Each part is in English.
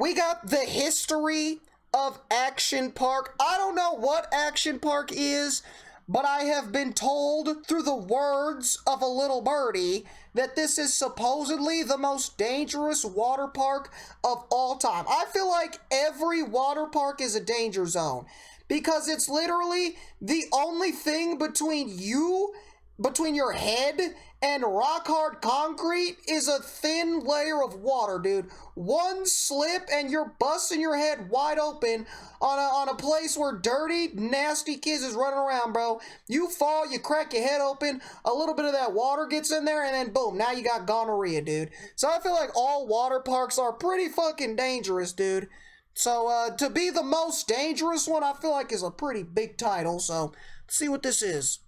We got the history of Action Park. I don't know what Action Park is, but I have been told through the words of a little birdie that this is supposedly the most dangerous water park of all time. I feel like every water park is a danger zone because it's literally the only thing between your head and rock hard concrete is a thin layer of water, dude. One slip and you're busting your head wide open on a place where dirty, nasty kids is running around, bro. You fall, you crack your head open, a little bit of that water gets in there, and then boom, now you got gonorrhea, dude. So I feel like all water parks are pretty fucking dangerous, dude. So to be the most dangerous one, I feel like is a pretty big title. So let's see what this is.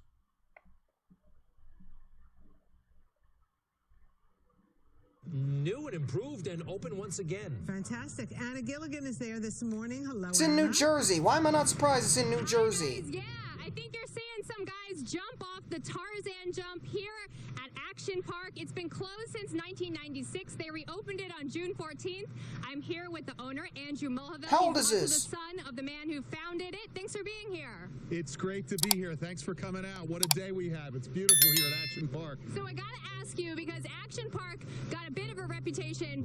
New and improved and open once again. Fantastic. Anna Gilligan is there this morning. Hello, It's in New Jersey. Why am I not surprised it's in New Jersey? Yeah, I think you're seeing some guys jump off the Tarzan jump here at Action Park. It's been closed since 1996. They reopened it on June 14th. I'm here with the owner, Andrew Mullivan. How old is this? The son of the man who founded it. Thanks for being here. It's great to be here. Thanks for coming out. What a day we have. It's beautiful here at Action Park. So I gotta ask you, because Action Park got a bit of a reputation.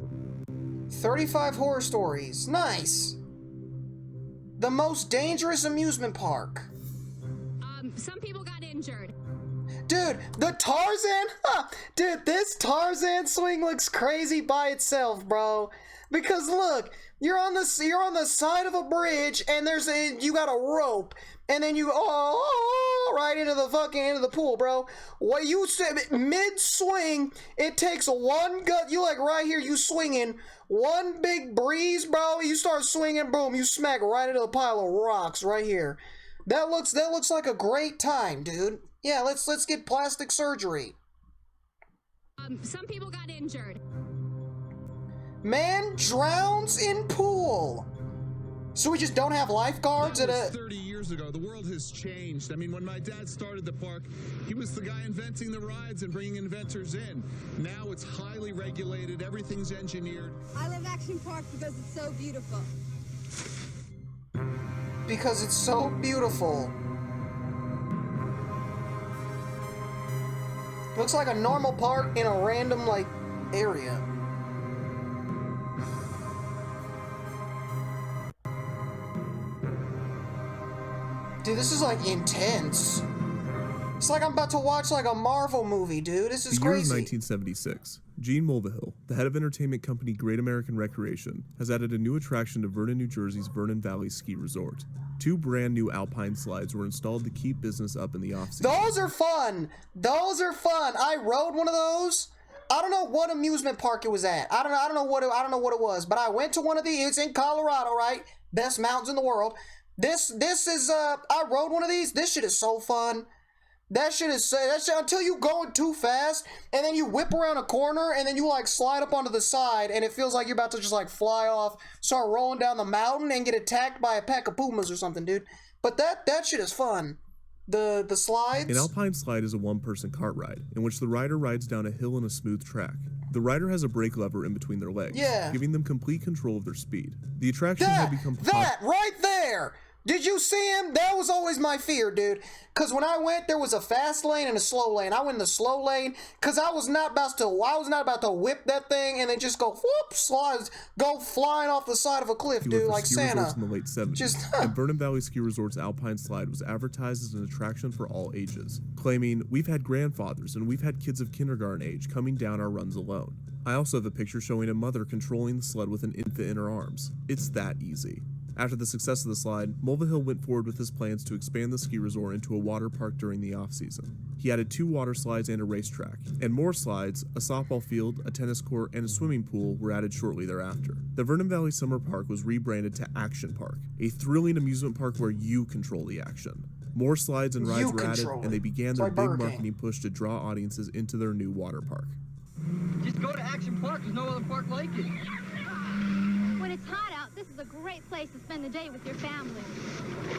35 horror stories. Nice. The most dangerous amusement park. Some people got injured. Dude, the Tarzan? Huh. Dude, this Tarzan swing looks crazy by itself, bro. Because look, you're on the side of a bridge, and you got a rope, and then you right into the pool, bro. What you said mid swing, it takes one gut. You like right here, you swinging one big breeze, bro. You start swinging, boom, you smack right into a pile of rocks right here. That looks like a great time, dude. Yeah, let's get plastic surgery. Some people got injured. Man drowns in pool. So we just don't have lifeguards at a... 30 years ago, the world has changed. I mean, when my dad started the park, he was the guy inventing the rides and bringing inventors in. Now it's highly regulated. Everything's engineered. I love Action Park because it's so beautiful. Because it's so beautiful. Looks like a normal park in a random, like, area. Dude, this is, like, intense. It's like I'm about to watch, like, a Marvel movie, dude. This is crazy. The year is 1976. Gene Mulvihill, the head of entertainment company Great American Recreation, has added a new attraction to Vernon, New Jersey's Vernon Valley Ski Resort. 2 brand new Alpine slides were installed to keep business up in the off-season. Those are fun! Those are fun! I rode one of those. I don't know what amusement park it was at. I don't know what it was, but I went to one of these. It's in Colorado, right? Best mountains in the world. This is I rode one of these. This shit is so fun. That shit until you going too fast, and then you whip around a corner, and then you like slide up onto the side, and it feels like you're about to just like fly off, start rolling down the mountain, and get attacked by a pack of pumas or something, dude. But that shit is fun. The slides. An Alpine slide is a one-person cart ride, in which the rider rides down a hill on a smooth track. The rider has a brake lever in between their legs, giving them complete control of their speed. The attraction had become that right there. Did you see him? That was always my fear, dude. Because when I went, there was a fast lane and a slow lane. I went in the slow lane because I was not about to whip that thing and then just go whoop, go flying off the side of a cliff, dude, like Santa. In the late 70s, and Vernon Valley Ski Resort's Alpine slide was advertised as an attraction for all ages, claiming, "We've had grandfathers and we've had kids of kindergarten age coming down our runs alone." I also have a picture showing a mother controlling the sled with an infant in her arms. It's that easy. After the success of the slide, Mulvihill went forward with his plans to expand the ski resort into a water park during the off-season. He added 2 water slides and a racetrack, and more slides, a softball field, a tennis court, and a swimming pool were added shortly thereafter. The Vernon Valley Summer Park was rebranded to Action Park, a thrilling amusement park where you control the action. More slides and rides were added, and they began their big marketing push to draw audiences into their new water park. Just go to Action Park, there's no other park like it. When it's hot out, this is a great place to spend the day with your family.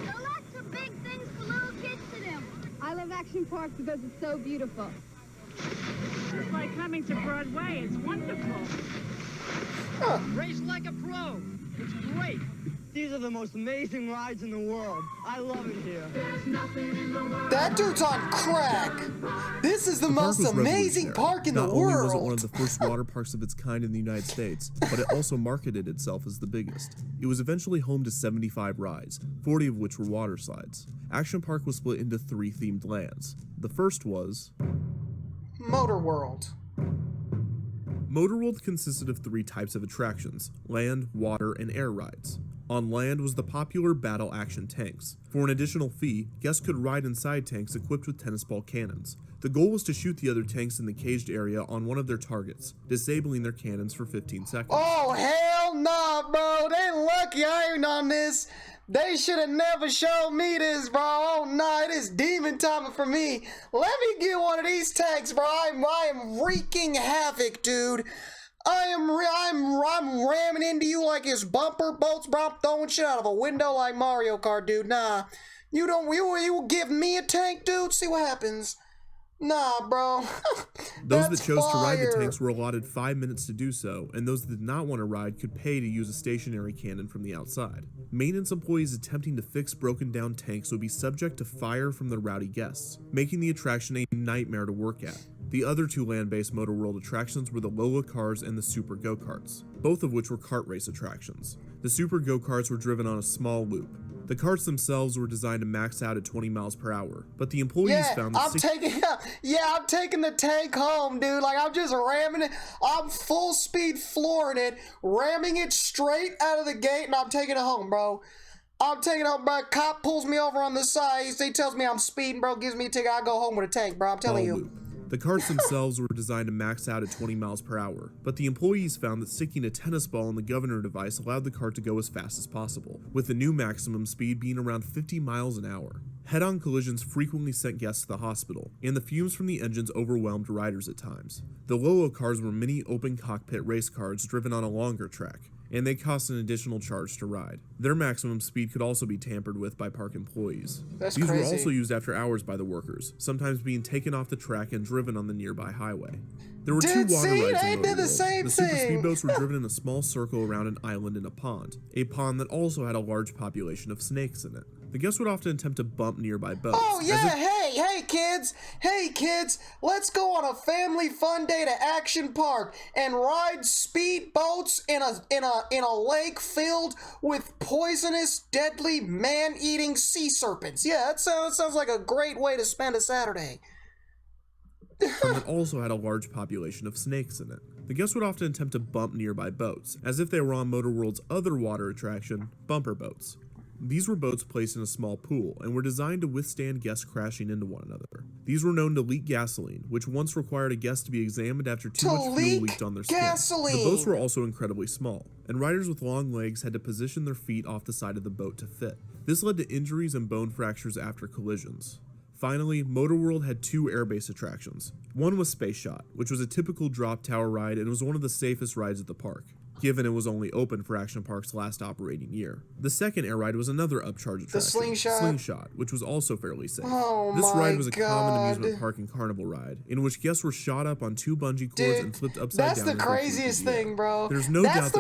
There are lots of big things for little kids to do. I love Action Park because it's so beautiful. It's like coming to Broadway. It's wonderful. Race like a pro. are the most amazing rides in the world. I love it here. That dude's on crack. This is the most was amazing revolutionary. park in the Not only was it world. one of the first water parks of its kind in the United States, but it also marketed itself as the biggest. It was eventually home to 75 rides, 40 of which were water slides. Action Park was split into 3 themed lands. The first was Motorworld. Motorworld consisted of 3 types of attractions: land, water, and air rides. On land was the popular battle action tanks. For an additional fee, guests could ride inside tanks equipped with tennis ball cannons. The goal was to shoot the other tanks in the caged area on one of their targets, disabling their cannons for 15 seconds. Oh, hell nah, bro. They lucky I ain't on this. They should have never showed me this, bro. Oh, nah, it is demon time for me. Let me get one of these tanks, bro. I am wreaking havoc, dude. I'm ramming into you like it's bumper boats, bro. I'm throwing shit out of a window like Mario Kart, dude. Nah, you give me a tank, dude. See what happens. Nah, bro. Those that That's chose to ride the fire. tanks were allotted 5 minutes to do so, and those that did not want to ride could pay to use a stationary cannon from the outside. Maintenance employees attempting to fix broken down tanks would be subject to fire from the rowdy guests, making the attraction a nightmare to work at. The other 2 land-based Motorworld attractions were the Lola cars and the Super Go-Karts, both of which were kart race attractions. The Super Go-Karts were driven on a small loop. The carts themselves were designed to max out at 20 miles per hour, but the employees found that I'm taking the tank home, dude. Like, I'm just ramming it. I'm full speed flooring it, ramming it straight out of the gate, and I'm taking it home, bro. I'm taking it home, bro. Cop pulls me over on the side. He tells me I'm speeding, bro. Gives me a ticket. I go home with a tank, bro. I'm telling you. loop. The carts themselves were designed to max out at 20 miles per hour, but the employees found that sticking a tennis ball in the governor device allowed the cart to go as fast as possible, with the new maximum speed being around 50 miles an hour. Head-on collisions frequently sent guests to the hospital, and the fumes from the engines overwhelmed riders at times. The Lolo cars were mini open cockpit race cars driven on a longer track, and they cost an additional charge to ride. Their maximum speed could also be tampered with by park employees. That's These crazy. were also used after hours by the workers, sometimes being taken off the track and driven on the nearby highway. There were 2 water rides in they did the Motorworld. same The super thing. speedboats were driven in a small circle around an island in a pond that also had a large population of snakes in it. The guests would often attempt to bump nearby boats. Oh yeah, hey kids, let's go on a family fun day to Action Park and ride speed boats in a lake filled with poisonous, deadly, man-eating sea serpents. Yeah, that sounds like a great way to spend a Saturday. That also had a large population of snakes in it. The guests would often attempt to bump nearby boats, as if they were on Motorworld's other water attraction, bumper boats. These were boats placed in a small pool and were designed to withstand guests crashing into one another. These were known to leak gasoline, which once required a guest to be examined after too much fuel leaked on their skin. The boats were also incredibly small, and riders with long legs had to position their feet off the side of the boat to fit. This led to injuries and bone fractures after collisions. Finally, Motorworld had 2 air-based attractions. One was Space Shot, which was a typical drop tower ride and was one of the safest rides at the park, given it was only open for Action Park's last operating year. The second air ride was another upcharge attraction, Slingshot, which was also fairly safe. This ride was a common amusement park and carnival ride, in which guests were shot up on 2 bungee cords and flipped upside down. That's the craziest thing, bro. There's no doubt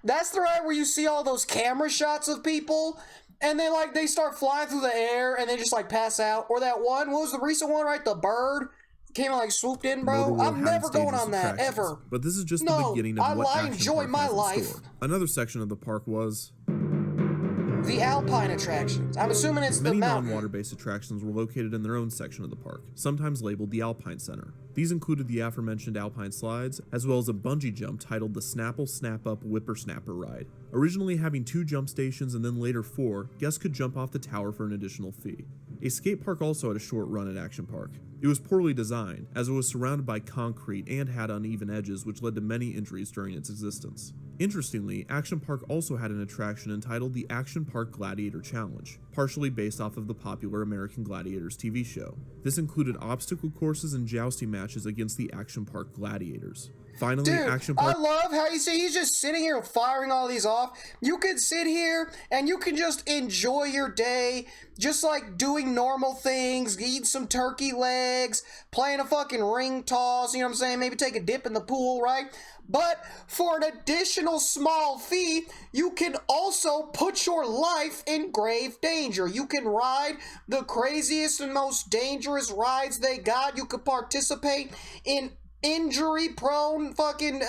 That's the ride where you see all those camera shots of people, and they start flying through the air and they just like pass out. Or that one, what was the recent one, right? The bird came and like swooped in, bro. Motorworld I'm never had going stages on that, attractions, ever. But this is just the beginning of what I Action enjoy Park my has in life. store. Another section of the park was the Alpine attractions. I'm assuming it's the many mountain. non-water-based attractions were located in their own section of the park, sometimes labeled the Alpine Center. These included the aforementioned Alpine slides, as well as a bungee jump titled the Snapple Snap-Up Whippersnapper Ride. Originally having 2 jump stations and then later 4, guests could jump off the tower for an additional fee. A skate park also had a short run at Action Park. It was poorly designed, as it was surrounded by concrete and had uneven edges, which led to many injuries during its existence. Interestingly, Action Park also had an attraction entitled the Action Park Gladiator Challenge, partially based off of the popular American Gladiators TV show. This included obstacle courses and jousting matches against the Action Park Gladiators. Finally, Dude, Action Park. I love how he's just sitting here firing all these off. You can sit here and you can just enjoy your day, just like doing normal things, eating some turkey legs, playing a fucking ring toss, you know what I'm saying? Maybe take a dip in the pool, right? But for an additional small fee, you can also put your life in grave danger. You can ride the craziest and most dangerous rides they got. You could participate in injury-prone fucking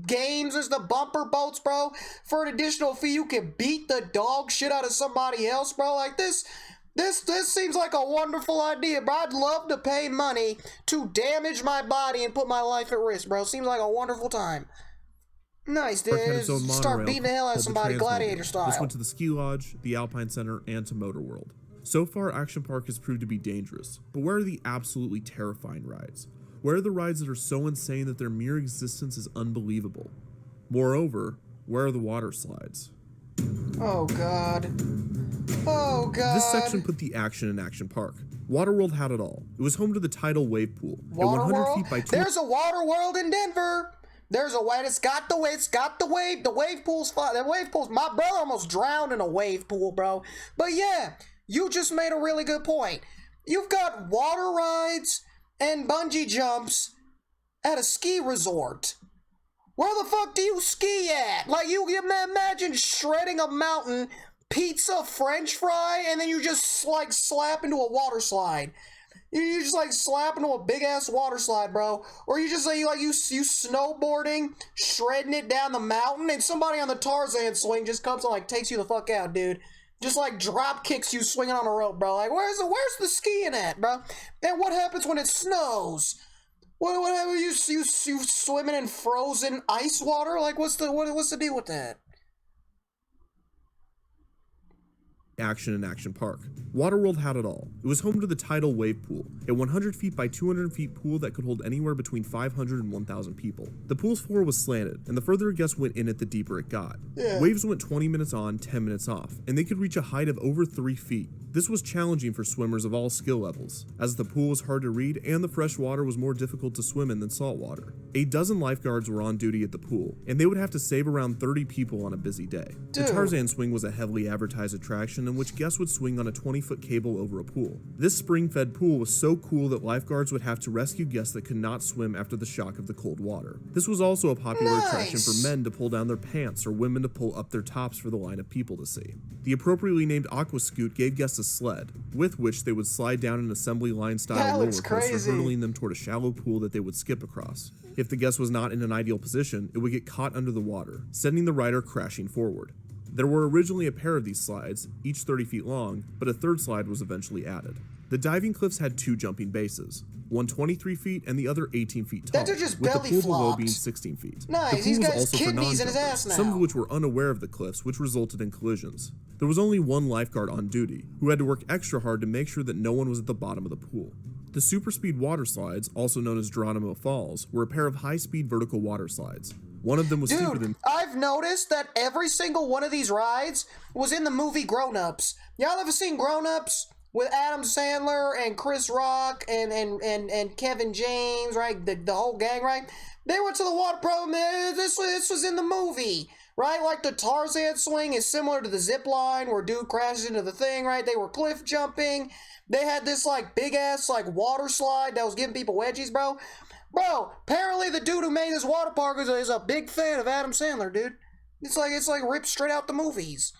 games. There's the bumper boats, bro. For an additional fee, you can beat the dog shit out of somebody else, bro. Like this seems like a wonderful idea, bro. I'd love to pay money to damage my body and put my life at risk, bro. Seems like a wonderful time. Nice, dude. Park had its own Start monorail beating the hell out of called the somebody, Transmobile. gladiator style. This went to the ski lodge, the Alpine Center, and to Motorworld. So far, Action Park has proved to be dangerous, but where are the absolutely terrifying rides? Where are the rides that are so insane that their mere existence is unbelievable? Moreover, where are the water slides? Oh, God. Oh, God. This section put the action in Action Park. Waterworld had it all. It was home to the tidal wave pool. At 100 feet by 2... There's a Waterworld in Denver. There's a way. It's got the wave. The wave pool's fine. The wave pool's. My brother almost drowned in a wave pool, bro. But yeah, you just made a really good point. You've got water rides and bungee jumps at a ski resort. Where the fuck do you ski at? Like, you imagine shredding a mountain, pizza, french fry, and then you just, like, slap into a water slide. You just, like, slap into a big-ass water slide, bro. Or you just, like, you snowboarding, shredding it down the mountain, and somebody on the Tarzan swing just comes and, like, takes you the fuck out, dude. Just, like, drop kicks you swinging on a rope, bro. Like, where's the skiing at, bro? And what happens when it snows? What happens? You swimming in frozen ice water? Like, what's the deal with that? Action in Action Park. Waterworld had it all. It was home to the tidal wave pool, a 100 feet by 200 feet pool that could hold anywhere between 500 and 1,000 people. The pool's floor was slanted, and the further a guest went in it, the deeper it got. Yeah. Waves went 20 minutes on, 10 minutes off, and they could reach a height of over 3 feet. This was challenging for swimmers of all skill levels, as the pool was hard to read and the fresh water was more difficult to swim in than salt water. A dozen lifeguards were on duty at the pool, and they would have to save around 30 people on a busy day. Dude. The Tarzan swing was a heavily advertised attraction in which guests would swing on a 20-foot cable over a pool. This spring-fed pool was so cool that lifeguards would have to rescue guests that could not swim after the shock of the cold water. This was also a popular attraction for men to pull down their pants or women to pull up their tops for the line of people to see. The appropriately named Aqua Scoot gave guests a sled, with which they would slide down an assembly line-style roller coaster, hurtling them toward a shallow pool that they would skip across. If the guest was not in an ideal position, it would get caught under the water, sending the rider crashing forward. There were originally a pair of these slides, each 30 feet long, but a third slide was eventually added. The diving cliffs had 2 jumping bases, one 23 feet and the other 18 feet tall, just with the belly pool below flopped. being 16 feet. Nice, he's got his kidneys in his ass now. Some of which were unaware of the cliffs, which resulted in collisions. There was only one lifeguard on duty, who had to work extra hard to make sure that no one was at the bottom of the pool. The super speed water slides, also known as Geronimo Falls, were a pair of high-speed vertical water slides. One of them was steeper than... I've noticed that every single one of these rides was in the movie Grown Ups. Y'all ever seen Grown Ups? With Adam Sandler and Chris Rock and Kevin James, right? The whole gang, right? They went to the water problem. This was in the movie, right? Like the Tarzan swing is similar to the zip line where dude crashes into the thing, right? They were cliff jumping. They had this like big ass like water slide that was giving people wedgies, bro. Bro, apparently the dude who made this water park is a big fan of Adam Sandler, dude. It's like ripped straight out the movies.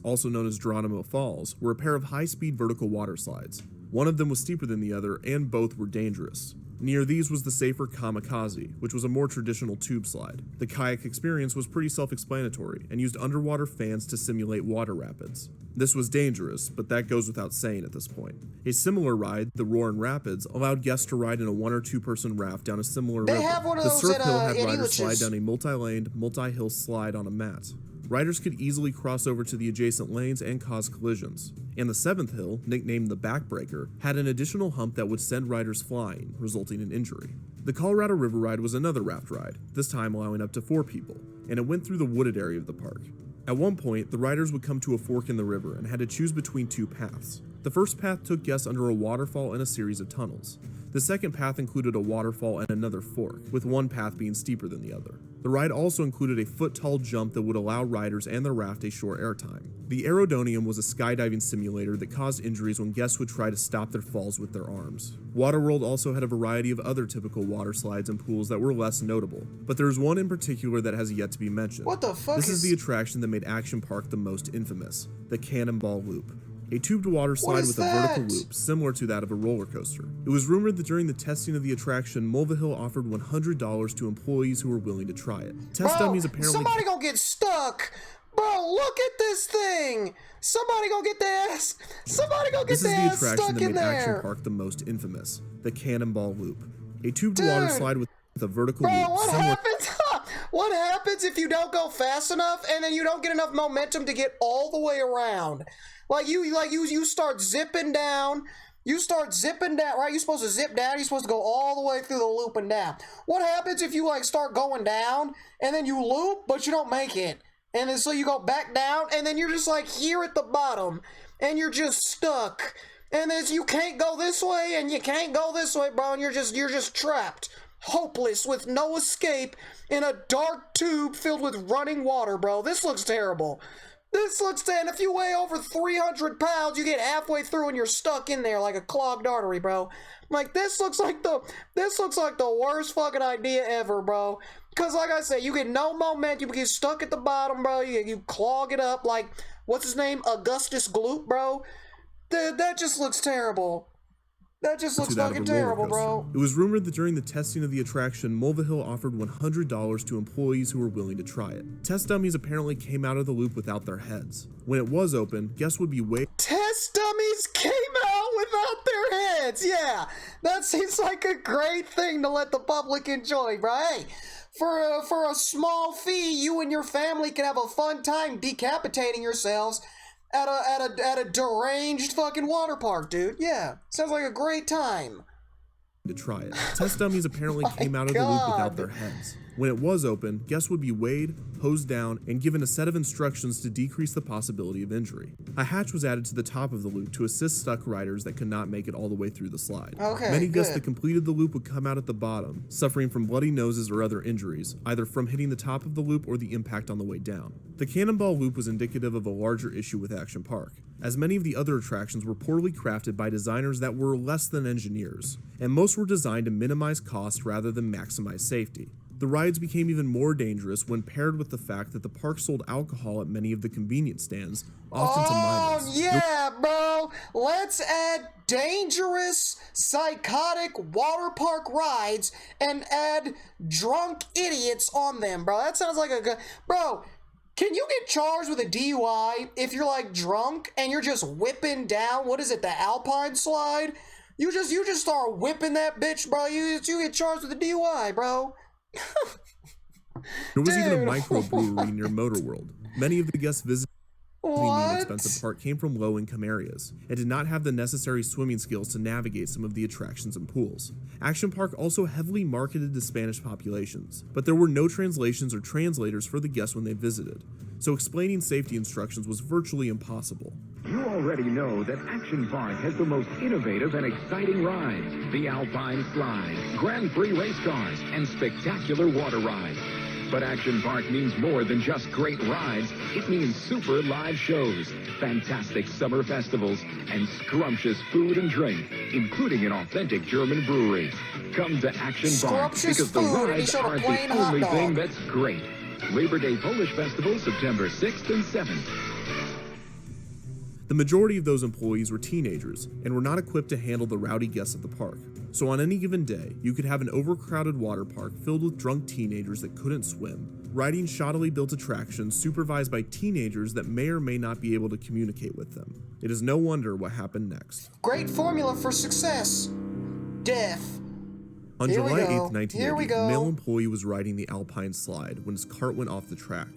Also known as Geronimo Falls, were a pair of high-speed vertical water slides. One of them was steeper than the other, and both were dangerous. Near these was the safer Kamikaze, which was a more traditional tube slide. The kayak experience was pretty self-explanatory, and used underwater fans to simulate water rapids. This was dangerous, but that goes without saying at this point. A similar ride, the Roarin' Rapids, allowed guests to ride in a 1 or 2 person raft down a similar river. The Surf Hill had riders slide down a multi-laned, multi-hill slide on a mat. Riders could easily cross over to the adjacent lanes and cause collisions. And the 7th hill, nicknamed the Backbreaker, had an additional hump that would send riders flying, resulting in injury. The Colorado River Ride was another raft ride, this time allowing up to 4 people, and it went through the wooded area of the park. At one point, the riders would come to a fork in the river and had to choose between 2 paths. The first path took guests under a waterfall and a series of tunnels. The second path included a waterfall and another fork, with one path being steeper than the other. The ride also included a foot-tall jump that would allow riders and their raft a short airtime. The Aerodonium was a skydiving simulator that caused injuries when guests would try to stop their falls with their arms. Waterworld also had a variety of other typical water slides and pools that were less notable, but there's one in particular that has yet to be mentioned. What the fuck This is the attraction that made Action Park the most infamous, the Cannonball Loop. A tubed water slide with a vertical loop, similar to that of a roller coaster. It was rumored that during the testing of the attraction, Mulvihill offered $100 to employees who were willing to try it. Test dummies apparently— somebody gonna get stuck! Bro, look at this thing! Somebody gonna get their ass! Somebody gonna get their ass stuck in there! This is the attraction that made Action Park the most infamous, the Cannonball Loop. A tubed water slide with a vertical loop. What happens if you don't go fast enough and then you don't get enough momentum to get all the way around? You start zipping down. You start zipping down, right? You're supposed to zip down. You're supposed to go all the way through the loop and down. What happens if you start going down and then you loop, but you don't make it? And then so you go back down and then you're just here at the bottom and you're just stuck. And then you can't go this way and you can't go this way, bro. And you're just trapped, hopeless, with no escape in a dark tube filled with running water, bro. This looks terrible. This looks terrible. If you weigh over 300 pounds, you get halfway through and you're stuck in there like a clogged artery, bro. This looks like the worst fucking idea ever, bro. Cause like I said, you get no momentum, you get stuck at the bottom, bro. You clog it up like, what's his name? Augustus Gloop, bro. That just looks terrible. That just looks fucking terrible, bro. It was rumored that during the testing of the attraction, Mulvihill offered $100 to employees who were willing to try it. Test dummies apparently came out of the loop without their heads. When it was open, guests would be Test dummies came out without their heads! Yeah, that seems like a great thing to let the public enjoy, bro. Hey, for a small fee, you and your family can have a fun time decapitating yourselves at a deranged fucking water park, dude. Yeah, sounds like a great time. To try it. Test dummies apparently came out of the loop without their heads. When it was open, guests would be weighed, hosed down, and given a set of instructions to decrease the possibility of injury. A hatch was added to the top of the loop to assist stuck riders that could not make it all the way through the slide. Many guests that completed the loop would come out at the bottom, suffering from bloody noses or other injuries, either from hitting the top of the loop or the impact on the way down. The Cannonball Loop was indicative of a larger issue with Action Park, as many of the other attractions were poorly crafted by designers that were less than engineers, and most were designed to minimize cost rather than maximize safety. The rides became even more dangerous when paired with the fact that the park sold alcohol at many of the convenience stands, often to minors. Oh, yeah, bro. Let's add dangerous, psychotic water park rides and add drunk idiots on them, bro. That sounds like a good... Bro, can you get charged with a DUI if you're, drunk and you're just whipping down, what is it, the Alpine slide? You just start whipping that bitch, bro. You get charged with a DUI, bro. There was even a microbrewery near Motorworld. Many of the guests visiting the inexpensive park came from low-income areas and did not have the necessary swimming skills to navigate some of the attractions and pools. Action Park also heavily marketed to Spanish populations, but there were no translations or translators for the guests when they visited, so explaining safety instructions was virtually impossible. You already know that Action Park has the most innovative and exciting rides. The Alpine Slide, Grand Prix race cars, and spectacular water rides. But Action Park means more than just great rides. It means super live shows, fantastic summer festivals, and scrumptious food and drink, including an authentic German brewery. Come to Action Park because the rides aren't the only thing that's great. Labor Day Polish Festival, September 6th and 7th. The majority of those employees were teenagers and were not equipped to handle the rowdy guests at the park. So on any given day, you could have an overcrowded water park filled with drunk teenagers that couldn't swim, riding shoddily built attractions supervised by teenagers that may or may not be able to communicate with them. It is no wonder what happened next. Great formula for success. Death. On July 8th, 1980, a male employee was riding the Alpine slide when his cart went off the track.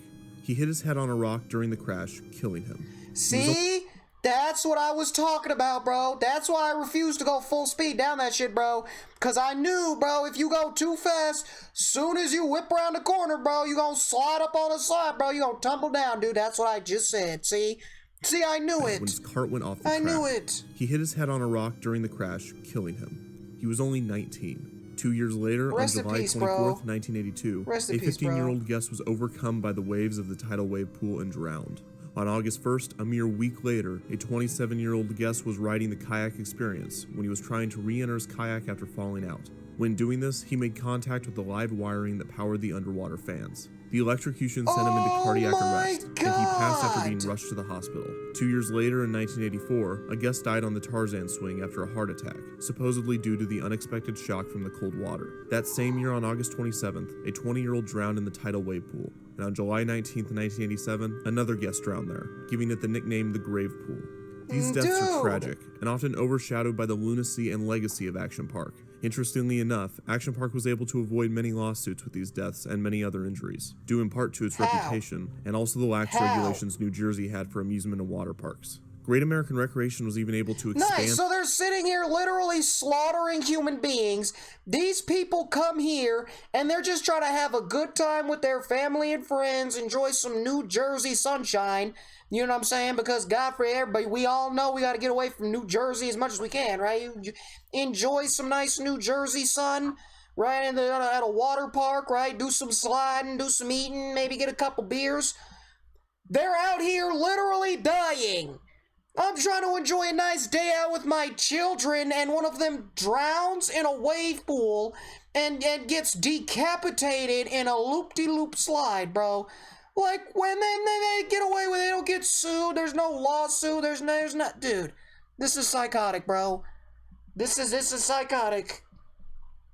He hit his head on a rock during the crash, killing him. See? That's what I was talking about, bro. That's why I refused to go full speed down that shit, bro. Because I knew, bro, if you go too fast, soon as you whip around the corner, bro, you gonna slide up on the side, bro. You gonna tumble down, dude. That's what I just said, see? See, I knew it. When his cart went off the I track. knew it. He hit his head on a rock during the crash, killing him. He was only 19. 2 years later, Rest on in July peace, 24th, bro. 1982, Rest in a peace, bro. 15-year-old guest was overcome by the waves of the tidal wave pool and drowned. On August 1st, a mere week later, a 27-year-old guest was riding the kayak experience when he was trying to re-enter his kayak after falling out. When doing this, he made contact with the live wiring that powered the underwater fans. The electrocution sent him into cardiac arrest, and he passed after being rushed to the hospital. 2 years later, in 1984, a guest died on the Tarzan swing after a heart attack, supposedly due to the unexpected shock from the cold water. That same year, on August 27th, a 20-year-old drowned in the tidal wave pool, and on July 19th, 1987, another guest drowned there, giving it the nickname the Grave Pool. These deaths are tragic, and often overshadowed by the lunacy and legacy of Action Park. Interestingly enough, Action Park was able to avoid many lawsuits with these deaths and many other injuries, due in part to its reputation, and also the lax regulations New Jersey had for amusement and water parks. Great American Recreation was even able to expand— Nice, so they're sitting here literally slaughtering human beings. These people come here, and they're just trying to have a good time with their family and friends, enjoy some New Jersey sunshine. You know what I'm saying? Because God for everybody, we all know we got to get away from New Jersey as much as we can, right? You enjoy some nice New Jersey sun, right? At a water park, right? Do some sliding, do some eating, maybe get a couple beers. They're out here literally dying. I'm trying to enjoy a nice day out with my children, and one of them drowns in a wave pool and gets decapitated in a loop-de-loop slide, bro. Like, when they get away with it, they don't get sued, there's no lawsuit, there's not, dude, this is psychotic, bro. This is psychotic.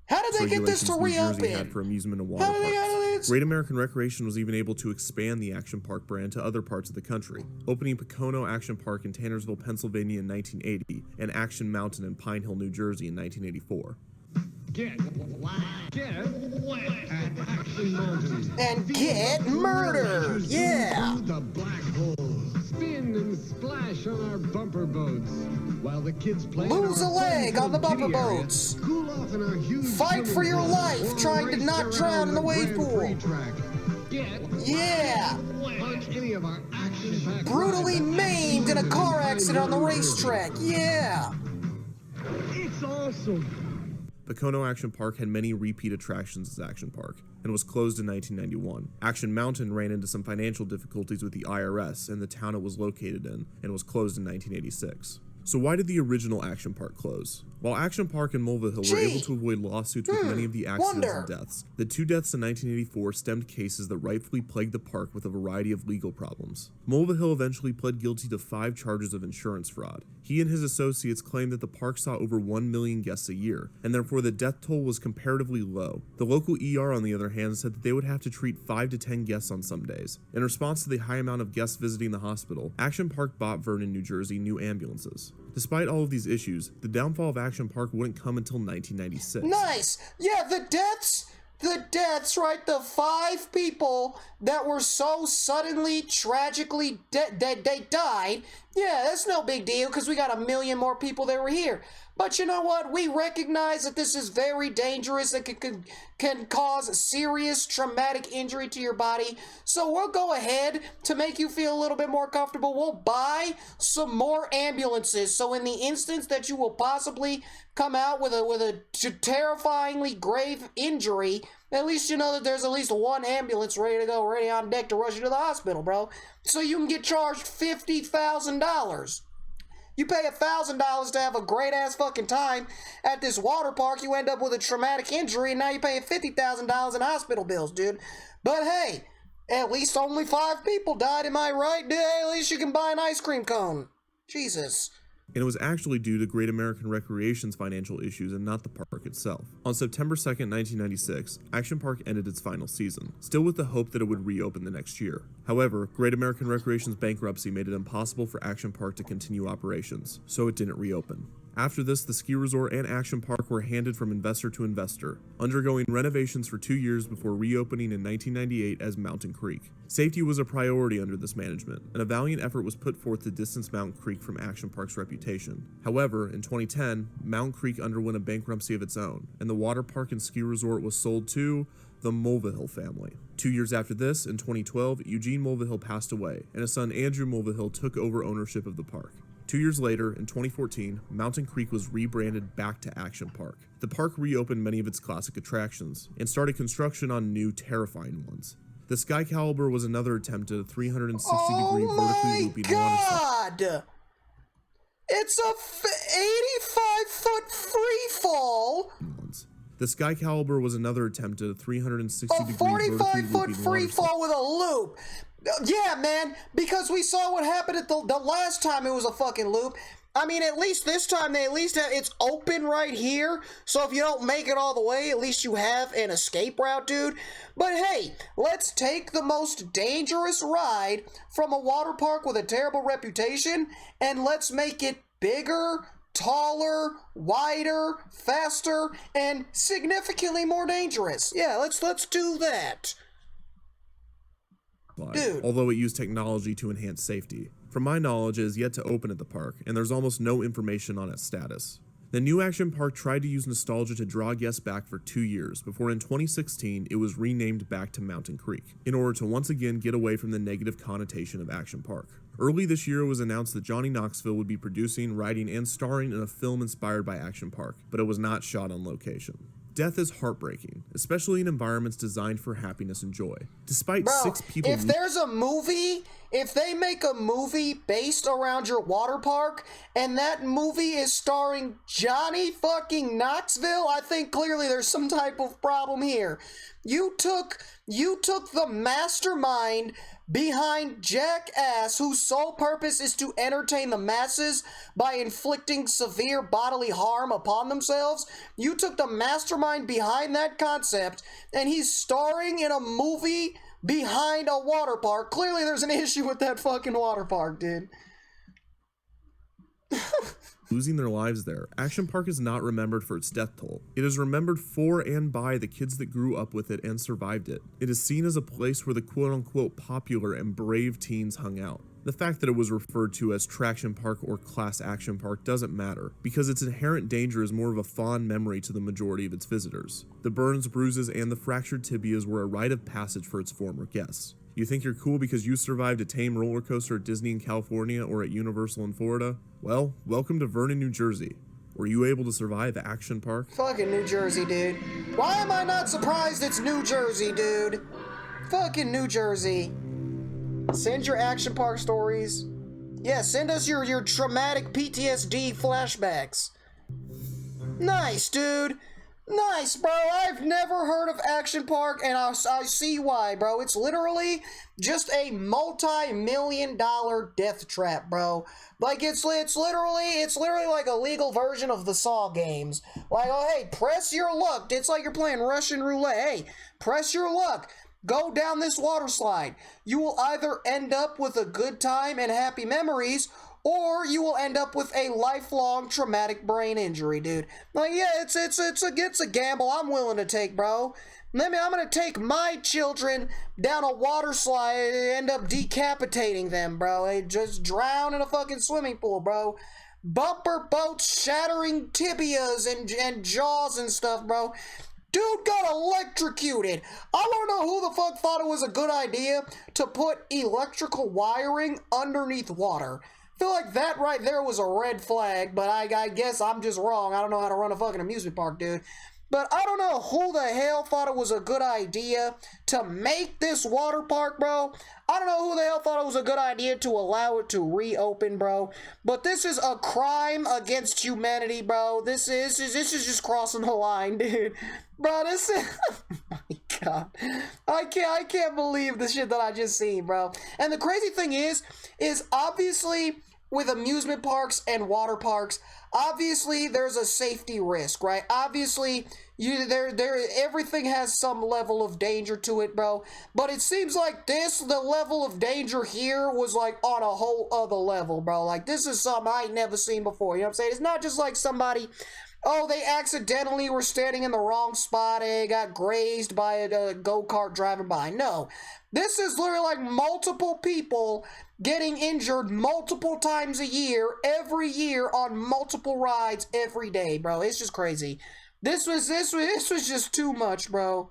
How did they get this to reopen? New Jersey had for amusement and water parks. Great American Recreation was even able to expand the Action Park brand to other parts of the country, opening Pocono Action Park in Tannersville, Pennsylvania in 1980, and Action Mountain in Pine Hill, New Jersey in 1984. Get wet at Action Mountain. And get murdered, yeah! The black holes. Spin and splash on our bumper boats. While the kids play lose a leg on the bumper boats. Cool off in our huge fight for your life trying to not drown in the wave pool. Yeah! Any of our action-packed brutally maimed in a car accident on the racetrack. Yeah! It's awesome. Pocono Action Park had many repeat attractions as Action Park, and was closed in 1991. Action Mountain ran into some financial difficulties with the IRS in the town it was located in, and was closed in 1986. So why did the original Action Park close? While Action Park and Mulva Hill were able to avoid lawsuits with many of the accidents and deaths, the two deaths in 1984 stemmed cases that rightfully plagued the park with a variety of legal problems. Mulva Hill eventually pled guilty to 5 charges of insurance fraud. He and his associates claimed that the park saw over 1 million guests a year, and therefore the death toll was comparatively low. The local ER, on the other hand, said that they would have to treat 5 to 10 guests on some days. In response to the high amount of guests visiting the hospital, Action Park bought Vernon, New Jersey, new ambulances. Despite all of these issues, the downfall of Action Park wouldn't come until 1996. Nice! Yeah, the deaths, right? The 5 people that were so suddenly, tragically dead, they died. Yeah, that's no big deal, because we got 1 million more people that were here. But you know what? We recognize that this is very dangerous and can cause serious traumatic injury to your body. So we'll go ahead to make you feel a little bit more comfortable. We'll buy some more ambulances. So in the instance that you will possibly come out with a terrifyingly grave injury, at least you know that there's at least 1 ambulance ready to go, ready on deck to rush you to the hospital, bro. So you can get charged $50,000. You pay $1,000 to have a great-ass fucking time at this water park, you end up with a traumatic injury, and now you're paying $50,000 in hospital bills, dude. But hey, at least only 5 people died, am I right? At least you can buy an ice cream cone. Jesus. And it was actually due to Great American Recreation's financial issues and not the park itself. On September 2nd, 1996, Action Park ended its final season, still with the hope that it would reopen the next year. However, Great American Recreation's bankruptcy made it impossible for Action Park to continue operations, so it didn't reopen. After this, the ski resort and action park were handed from investor to investor, undergoing renovations for 2 years before reopening in 1998 as Mountain Creek. Safety was a priority under this management, and a valiant effort was put forth to distance Mountain Creek from Action Park's reputation. However, in 2010, Mountain Creek underwent a bankruptcy of its own, and the water park and ski resort was sold to the Mulvihill family. 2 years after this, in 2012, Eugene Mulvihill passed away, and his son Andrew Mulvihill took over ownership of the park. 2 years later, in 2014, Mountain Creek was rebranded back to Action Park. The park reopened many of its classic attractions, and started construction on new, terrifying ones. The Sky Caliber was another attempt at a 360-degree vertically looping water slide. God! It's a 85-foot free fall! The Sky Caliber was another attempt at a 360-degree vertically looping 45-foot free fall with a loop. Yeah, man, because we saw what happened at the last time it was a fucking loop. I mean, at least this time they at least have, it's open right here. So if you don't make it all the way, at least you have an escape route, dude. But hey, let's take the most dangerous ride from a water park with a terrible reputation and let's make it bigger, taller, wider, faster, and significantly more dangerous. Yeah, let's do that. Dude. Although it used technology to enhance safety. From my knowledge, it is yet to open at the park, and there's almost no information on its status. The new Action Park tried to use nostalgia to draw guests back for 2 years, before in 2016 it was renamed back to Mountain Creek, in order to once again get away from the negative connotation of Action Park. Early this year it was announced that Johnny Knoxville would be producing, writing, and starring in a film inspired by Action Park, but it was not shot on location. Death is heartbreaking, especially in environments designed for happiness and joy. Despite 6 people... if there's a movie, if they make a movie based around your water park, and that movie is starring Johnny fucking Knoxville, I think clearly there's some type of problem here. You took the mastermind behind Jackass, whose sole purpose is to entertain the masses by inflicting severe bodily harm upon themselves. You took the mastermind behind that concept, and he's starring in a movie behind a water park. Clearly there's an issue with that fucking water park, dude. Losing their lives there. Action Park is not remembered for its death toll. It is remembered for and by the kids that grew up with it and survived it. It is seen as a place where the quote-unquote popular and brave teens hung out. The fact that it was referred to as Traction Park or Class Action Park doesn't matter, because its inherent danger is more of a fond memory to the majority of its visitors. The burns, bruises, and the fractured tibias were a rite of passage for its former guests. You think you're cool because you survived a tame roller coaster at Disney in California or at Universal in Florida? Well, welcome to Vernon, New Jersey. Were you able to survive Action Park? Fucking New Jersey, dude. Why am I not surprised it's New Jersey, dude? Fucking New Jersey. Send your Action Park stories. Yeah, send us your traumatic PTSD flashbacks. Nice, dude. Nice, bro. I've never heard of Action Park, and I see why, bro. It's literally just a multi-million-dollar death trap, bro. Like, it's literally like a legal version of the Saw games. Like, oh, hey, press your luck. It's like you're playing Russian roulette. Hey, press your luck. Go down this water slide. You will either end up with a good time and happy memories, or you will end up with a lifelong traumatic brain injury, dude. Like, yeah, it's a gamble I'm willing to take, bro. I'm gonna take my children down a water slide and end up decapitating them, bro. They just drown in a fucking swimming pool, bro. Bumper boats shattering tibias and jaws and stuff, bro. Dude got electrocuted. I don't know who the fuck thought it was a good idea to put electrical wiring underneath water. I feel like that right there was a red flag, but I guess I'm just wrong. I don't know how to run a fucking amusement park, dude. But I don't know who the hell thought it was a good idea to make this water park, bro. I don't know who the hell thought it was a good idea to allow it to reopen, bro. But this is a crime against humanity, bro. This is just crossing the line, dude. Bro, this is... oh my God. I can't believe the shit that I just seen, bro. And the crazy thing is obviously with amusement parks and water parks, obviously there's a safety risk, right? Obviously, everything has some level of danger to it, bro. But it seems like the level of danger here was like on a whole other level, bro. Like, this is something I ain't never seen before. You know what I'm saying? It's not just like somebody, oh, they accidentally were standing in the wrong spot and got grazed by a go-kart driving by. No. This is literally like multiple people getting injured multiple times a year, every year, on multiple rides every day, bro. It's just crazy. This was just too much, bro.